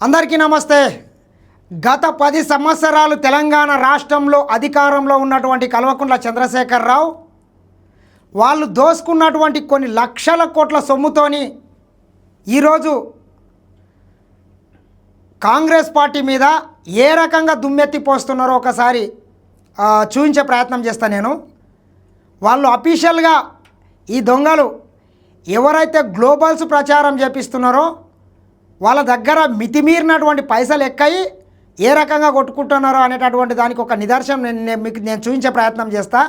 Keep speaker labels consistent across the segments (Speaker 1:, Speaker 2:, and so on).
Speaker 1: అందరికీ నమస్తే. గత 10 సంవత్సరాలు తెలంగాణ రాష్ట్రంలో అధికారంలో ఉన్నటువంటి కల్వకుంట్ల చంద్రశేఖరరావు వాళ్ళు దోసుకున్నటువంటి కొన్ని లక్షల కోట్ల సొమ్ముతోని ఈరోజు కాంగ్రెస్ పార్టీ మీద ఏ రకంగా దుమ్మెత్తిపోస్తున్నారో ఒకసారి చూపించే ప్రయత్నం చేస్తాను నేను. వాళ్ళు అఫీషియల్గా ఈ దొంగలు ఎవరైతే గ్లోబల్స్ ప్రచారం చేపిస్తున్నారో వాళ్ళ దగ్గర మితిమీరినటువంటి పైసలు ఎక్కాయి ఏ రకంగా కొట్టుకుంటున్నారో అనేటటువంటి దానికి ఒక నిదర్శనం నేను చూపించే ప్రయత్నం చేస్తా.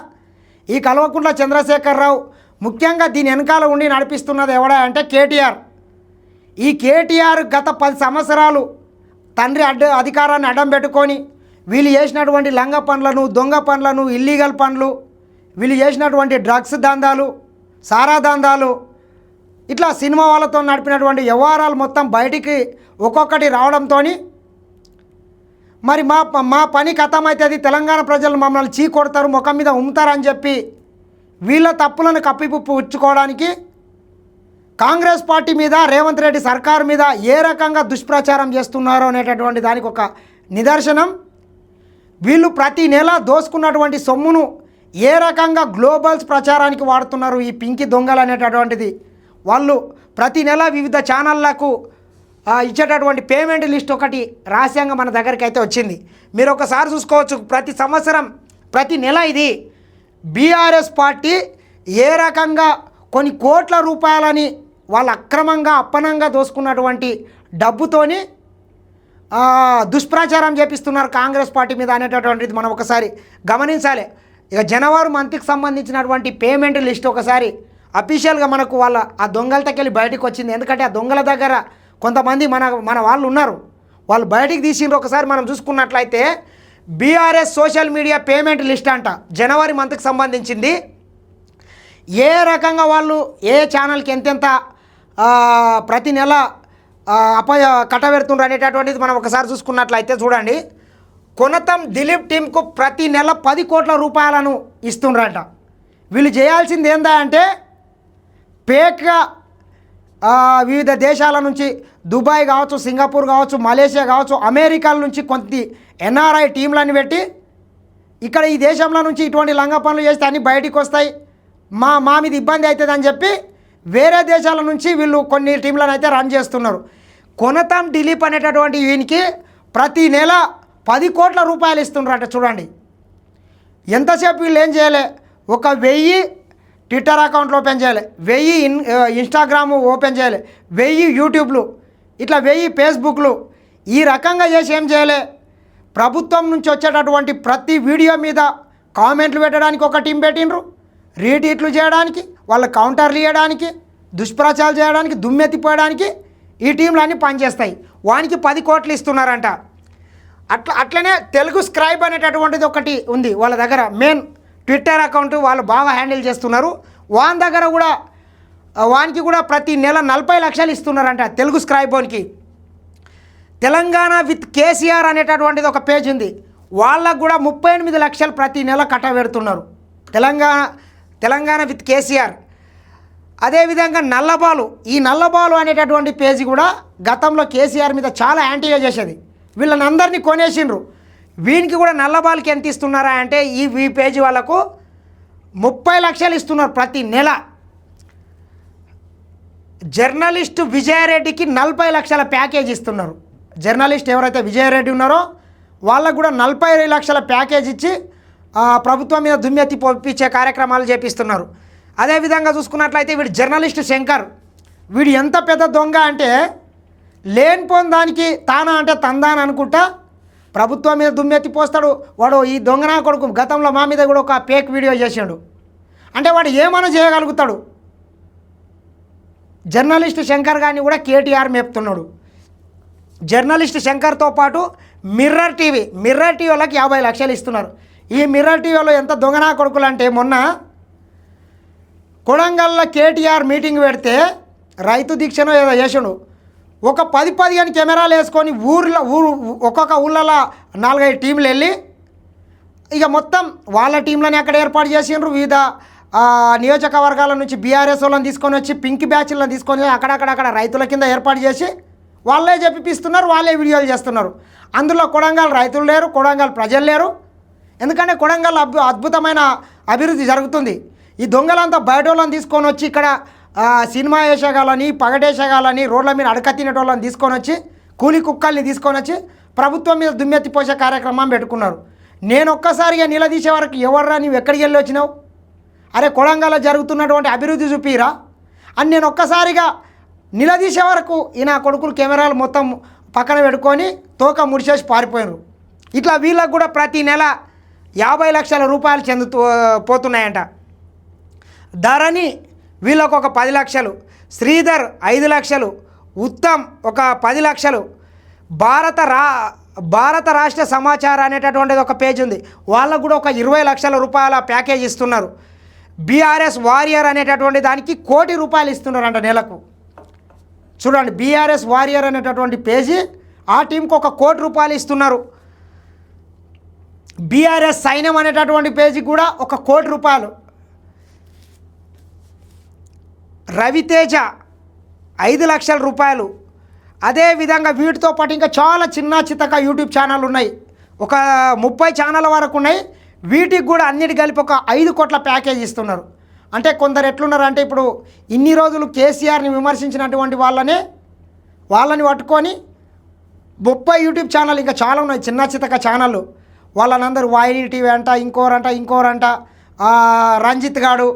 Speaker 1: ఈ కల్వకుంట్ల చంద్రశేఖరరావు ముఖ్యంగా దీని వెనకాల ఉండి నడిపిస్తున్నది ఎవడా అంటే కేటీఆర్. ఈ కేటీఆర్ గత 10 సంవత్సరాలు తండ్రి అధికారాన్ని అడ్డం పెట్టుకొని వీళ్ళు చేసినటువంటి లంగ పనులను, దొంగ పనులను, ఇల్లీగల్ పనులు, వీళ్ళు చేసినటువంటి డ్రగ్స్ దందాలు, సారా దందాలు, ఇట్లా సినిమా వాళ్ళతో నడిపినటువంటి వ్యవహారాలు మొత్తం బయటికి ఒక్కొక్కటి రావడంతో మరి మా పని ఖతమవుతుంది, తెలంగాణ ప్రజలు మమ్మల్ని చీకొడతారు, ముఖం మీద ఉమ్ముతారని చెప్పి వీళ్ళ తప్పులను కప్పిపుచ్చుకోవడానికి కాంగ్రెస్ పార్టీ మీద, రేవంత్ రెడ్డి సర్కారు మీద ఏ రకంగా దుష్ప్రచారం చేస్తున్నారో అనేటటువంటి దానికి ఒక నిదర్శనం. వీళ్ళు ప్రతి నెల దోసుకున్నటువంటి సొమ్మును ఏ రకంగా గ్లోబల్స్ ప్రచారానికి వాడుతున్నారు ఈ పింకి దొంగలు అనేటటువంటిది వాళ్ళు ప్రతి నెల వివిధ ఛానళ్లకు ఇచ్చేటటువంటి పేమెంట్ లిస్ట్ ఒకటి రహస్యంగా మన దగ్గరికి అయితే వచ్చింది. మీరు ఒకసారి చూసుకోవచ్చు. ప్రతి సంవత్సరం ప్రతి నెల ఇది బీఆర్ఎస్ పార్టీ ఏ రకంగా కొన్ని కోట్ల రూపాయలని వాళ్ళు అక్రమంగా అప్పనంగా దోసుకున్నటువంటి డబ్బుతోని దుష్ప్రచారం చేపిస్తున్నారు కాంగ్రెస్ పార్టీ మీద అనేటటువంటిది మనం ఒకసారి గమనించాలి. ఇక జనవరి మంత్కి సంబంధించినటువంటి పేమెంట్ లిస్ట్ ఒకసారి అఫీషియల్గా మనకు వాళ్ళ ఆ దొంగలతోకెళ్ళి బయటకు వచ్చింది. ఎందుకంటే ఆ దొంగల దగ్గర కొంతమంది మన వాళ్ళు ఉన్నారు, వాళ్ళు బయటికి తీసిండ్రు. ఒకసారి మనం చూసుకున్నట్లయితే BRS social media payment list అంట జనవరి మంత్కి సంబంధించింది. ఏ రకంగా వాళ్ళు ఏ ఛానల్కి ఎంతెంత ప్రతి నెల కట్టబెడుతుండ్రు అనేటటువంటిది మనం ఒకసారి చూసుకున్నట్లయితే చూడండి. కొనతం దిలీప్ టీంకు ప్రతి నెల 10 కోట్ల రూపాయలను ఇస్తుండ్రంట. వీళ్ళు చేయాల్సింది ఏందా అంటే ఫేక్గా వివిధ దేశాల నుంచి దుబాయ్ కావచ్చు, సింగపూర్ కావచ్చు, మలేషియా కావచ్చు, అమెరికాల నుంచి కొంత ఎన్ఆర్ఐ టీంలను పెట్టి ఇక్కడ ఈ దేశంలో నుంచి ఇటువంటి లంగ పనులు చేస్తే అన్నీ బయటికి వస్తాయి, మా మీద ఇబ్బంది అవుతుంది అని చెప్పి వేరే దేశాల నుంచి వీళ్ళు కొన్ని టీంలను అయితే రన్ చేస్తున్నారు. కొనతం దిలీప్ అనేటటువంటి వీనికి ప్రతి నెల 10 కోట్ల రూపాయలు ఇస్తున్నారట. చూడండి ఎంతసేపు వీళ్ళు ఏం చేయాలి, 1000 ట్విట్టర్ అకౌంట్లు ఓపెన్ చేయాలి, 1000 ఇన్స్టాగ్రామ్ ఓపెన్ చేయాలి, 1000 యూట్యూబ్లు, ఇట్లా 1000 ఫేస్బుక్లు. ఈ రకంగా చేసి ఏం చేయాలి, ప్రభుత్వం నుంచి వచ్చేటటువంటి ప్రతి వీడియో మీద కామెంట్లు పెట్టడానికి ఒక టీం పెట్టిండ్రు, రీట్వీట్లు చేయడానికి, వాళ్ళ కౌంటర్లు చేయడానికి, దుష్ప్రచారాలు చేయడానికి, దుమ్మెత్తిపోయడానికి ఈ టీంలు అన్నీ పనిచేస్తాయి. వానికి 10 కోట్లు ఇస్తున్నారంట. అట్లనే తెలుగు స్క్రైబ్ అనేటటువంటిది ఒకటి ఉంది వాళ్ళ దగ్గర, మెయిన్ ట్విట్టర్ అకౌంట్ వాళ్ళు బాగా హ్యాండిల్ చేస్తున్నారు. వానికి కూడా ప్రతి నెల 40 లక్షలు ఇస్తున్నారంట తెలుగు స్క్రైబోన్కి. తెలంగాణ విత్ కేసీఆర్ అనేటటువంటిది ఒక పేజ్ ఉంది, వాళ్ళకు కూడా 38 లక్షలు ప్రతి నెల కట్టబెడుతున్నారు తెలంగాణ విత్ కేసీఆర్. అదేవిధంగా నల్లబాలు, ఈ నల్లబాలు అనేటటువంటి పేజీ కూడా గతంలో కేసీఆర్ మీద చాలా యాంటీగా చేసేది. వీళ్ళని అందరినీ కొనేసిండ్రు. వీనికి కూడా నల్లబాలుకి ఎంత ఇస్తున్నారా అంటే ఈ పేజీ వాళ్ళకు 30 లక్షలు ఇస్తున్నారు ప్రతి నెల. జర్నలిస్టు విజయారెడ్డికి 40 లక్షల ప్యాకేజ్ ఇస్తున్నారు. జర్నలిస్ట్ ఎవరైతే విజయారెడ్డి ఉన్నారో వాళ్ళకు కూడా 40 లక్షల ప్యాకేజ్ ఇచ్చి ప్రభుత్వం మీద దుమ్మెత్తి పంపించే కార్యక్రమాలు చేపిస్తున్నారు. అదేవిధంగా చూసుకున్నట్లయితే వీడు జర్నలిస్టు శంకర్, వీడు ఎంత పెద్ద దొంగ అంటే లేనిపోని దానికి తానా అంటే తందాని అనుకుంటా ప్రభుత్వం మీద దుమ్మెత్తి పోస్తాడు. వాడు ఈ దొంగనా కొడుకు గతంలో మా మీద కూడా ఒక ఫేక్ వీడియో చేసాడు. అంటే వాడు ఏమైనా చేయగలుగుతాడు. జర్నలిస్ట్ శంకర్ గారిని కూడా కేటీఆర్ మేపుతున్నాడు. జర్నలిస్ట్ శంకర్తో పాటు మిర్రర్ టీవీ వాళ్ళకి 50 లక్షలు ఇస్తున్నారు. ఈ మిర్రర్ టీవీలో ఎంత దొంగనా కొడుకులు అంటే మొన్న కొడంగల్లో కేటీఆర్ మీటింగ్ పెడితే రైతు దీక్షను ఏదో చేసాడు. ఒక 10-15 కెమెరాలు వేసుకొని ఒక్కొక్క ఊళ్ళలో 4-5 టీంలు వెళ్ళి ఇక మొత్తం వాళ్ళ టీంలని అక్కడ ఏర్పాటు చేసిండ్రు. వివిధ నియోజకవర్గాల నుంచి బీఆర్ఎస్ వాళ్ళని తీసుకొని వచ్చి పింక్ బ్యాచ్లను తీసుకొని అక్కడక్కడ రైతుల కింద ఏర్పాటు చేసి వాళ్ళే చెప్పిస్తున్నారు, వాళ్ళే వీడియోలు చేస్తున్నారు. అందులో కొడంగల్ రైతులు లేరు, కొడంగల్ ప్రజలు లేరు. ఎందుకంటే కొడంగల్ అద్భుతమైన అభివృద్ధి జరుగుతుంది. ఈ దొంగలంతా బయట వాళ్ళని తీసుకొని వచ్చి ఇక్కడ సినిమా వేసేగాలని, పగటేసేగాలని, రోడ్ల మీద అడక తినేటోళ్ళని తీసుకొని వచ్చి, కూలి కుక్కల్ని తీసుకొని వచ్చి ప్రభుత్వం మీద దుమ్మెత్తి పోసే కార్యక్రమం పెట్టుకున్నారు. నేను ఒక్కసారిగా నిలదీసే వరకు ఎవర్రా నీవు ఎక్కడికి వెళ్ళి వచ్చినావు, అరే కొడంగల్లో జరుగుతున్నటువంటి అభివృద్ధి చూపిరా అని నేను ఒక్కసారిగా నిలదీసే వరకు ఈయన కొడుకులు కెమెరాలు మొత్తం పక్కన పెట్టుకొని తోక ముడిచేసి పారిపోయినారు. ఇట్లా వీళ్ళకు కూడా ప్రతి నెల 50 లక్షల రూపాయలు పోతున్నాయంట. ధరణి వీళ్ళకు ఒక 10 లక్షలు, శ్రీధర్ 5 లక్షలు, ఉత్తమ్ ఒక 10 లక్షలు, భారత రాష్ట్ర సమాచారం అనేటటువంటిది ఒక పేజ్ ఉంది, వాళ్ళకు కూడా ఒక 20 లక్షల రూపాయల ప్యాకేజ్ ఇస్తున్నారు. బీఆర్ఎస్ వారియర్ అనేటటువంటి దానికి 1 కోటి రూపాయలు ఇస్తున్నారంట నెలకు. చూడండి, బీఆర్ఎస్ వారియర్ అనేటటువంటి పేజీ, ఆ టీంకి 1 కోటి రూపాయలు ఇస్తున్నారు. బీఆర్ఎస్ సైన్యం అనేటటువంటి పేజీ కూడా 1 కోటి రూపాయలు. రవితేజ 5 లక్షల రూపాయలు. అదేవిధంగా వీటితో పాటు ఇంకా చాలా చిన్న చితక యూట్యూబ్ ఛానల్ ఉన్నాయి, ఒక 30 ఛానళ్ళ వరకు ఉన్నాయి. వీటికి కూడా అన్నిటి కలిపి ఒక 5 కోట్ల ప్యాకేజ్ ఇస్తున్నారు. అంటే కొందరు ఎట్లున్నారు అంటే, ఇప్పుడు ఇన్ని రోజులు కేసీఆర్ని విమర్శించినటువంటి వాళ్ళని పట్టుకొని 30 యూట్యూబ్ ఛానల్ ఇంకా చాలా ఉన్నాయి, చిన్న చితక ఛానళ్ళు. వాళ్ళనందరూ వైరీ టీవీ అంట, ఇంకోరంట, రంజిత్ గాడు,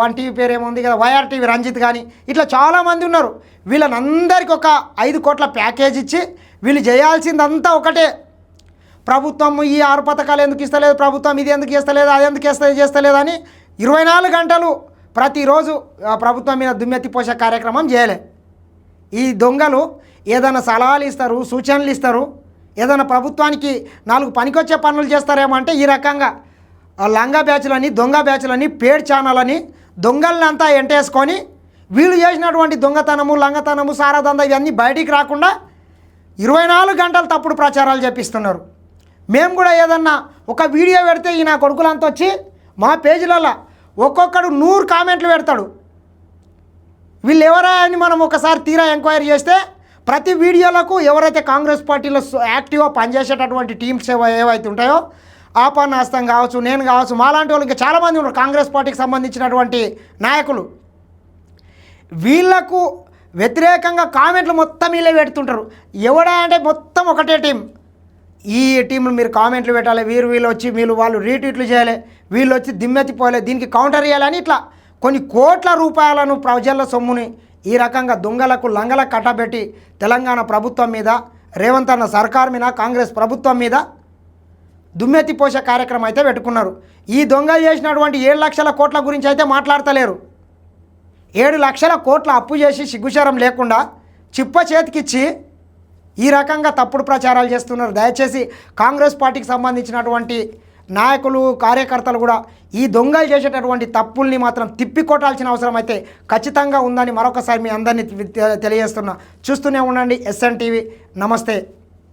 Speaker 1: వన్ టీవీ పేరు ఏముంది కదా, వైఆర్ టీవీ రంజిత్ కానీ, ఇట్లా చాలామంది ఉన్నారు. వీళ్ళనందరికీ ఒక 5 కోట్ల ప్యాకేజ్ ఇచ్చి వీళ్ళు చేయాల్సిందంతా ఒకటే, ప్రభుత్వం ఈ 6 పథకాలు ఎందుకు ఇస్తలేదు, ప్రభుత్వం ఇది ఎందుకు ఇస్తలేదు, అది ఎందుకు చేస్తలేదు అని 24 గంటలు ప్రతిరోజు ప్రభుత్వం మీద దుమ్మెత్తి పోసే కార్యక్రమం చేయలే. ఈ దొంగలు ఏదైనా సలహాలు ఇస్తారు, సూచనలు ఇస్తారు, ఏదైనా ప్రభుత్వానికి 4 పనికొచ్చే పనులు చేస్తారేమో అంటే ఈ రకంగా లంగా బ్యాచ్లని, దొంగ బ్యాచ్లని, పేడ్ ఛానళ్ళని, దొంగల్ని అంతా ఎంటేసుకొని వీళ్ళు చేసినటువంటి దొంగతనము, లంగతనము, సారాదంద ఇవన్నీ బయటికి రాకుండా 24 గంటలు తప్పుడు ప్రచారాలు చేపిస్తున్నారు. మేము కూడా ఏదన్నా ఒక వీడియో పెడితే ఈ నా కొడుకులంతా వచ్చి మా పేజీలలో ఒక్కొక్కడు 100 కామెంట్లు పెడతాడు. వీళ్ళు ఎవరా అని మనం ఒకసారి తీరా ఎంక్వైరీ చేస్తే ప్రతి వీడియోలకు ఎవరైతే కాంగ్రెస్ పార్టీలో యాక్టివ్గా పనిచేసేటటువంటి టీమ్స్ ఏవైతే ఉంటాయో, ఆపన్నాస్తం కావచ్చు, నేను కావచ్చు, మాలాంటి వాళ్ళు ఇంకా చాలామంది ఉన్నారు కాంగ్రెస్ పార్టీకి సంబంధించినటువంటి నాయకులు. వీళ్లకు వ్యతిరేకంగా కామెంట్లు మొత్తం వీళ్ళే పెడుతుంటారు. ఎవడా అంటే మొత్తం ఒకటే టీం, ఈ టీంలు మీరు కామెంట్లు పెట్టాలి, వీళ్ళు వచ్చి వాళ్ళు రీట్వీట్లు చేయాలి, వీళ్ళు వచ్చి దిమ్మెత్తిపోయాలి, దీనికి కౌంటర్ చేయాలని ఇట్లా కొన్ని కోట్ల రూపాయలను ప్రజల సొమ్ముని ఈ రకంగా దొంగలకు లంగలకు కట్టబెట్టి తెలంగాణ ప్రభుత్వం మీద, రేవంత్ అన్న సర్కార్ మీద, కాంగ్రెస్ ప్రభుత్వం మీద దుమ్మెత్తి పోసే కార్యక్రమం అయితే పెట్టుకున్నారు. ఈ దొంగలు చేసినటువంటి 7 లక్షల కోట్ల గురించి అయితే మాట్లాడతలేరు. 7 లక్షల కోట్ల అప్పు చేసి సిగ్గుశరం లేకుండా చిప్ప చేతికిచ్చి ఈ రకంగా తప్పుడు ప్రచారాలు చేస్తున్నారు. దయచేసి కాంగ్రెస్ పార్టీకి సంబంధించినటువంటి నాయకులు, కార్యకర్తలు కూడా ఈ దొంగలు చేసేటటువంటి తప్పుల్ని మాత్రం తిప్పికొట్టాల్సిన అవసరం అయితే ఖచ్చితంగా ఉందని మరొకసారి మీ అందరినీ తెలియజేస్తున్నా. చూస్తూనే ఉండండి SN టీవీ. నమస్తే.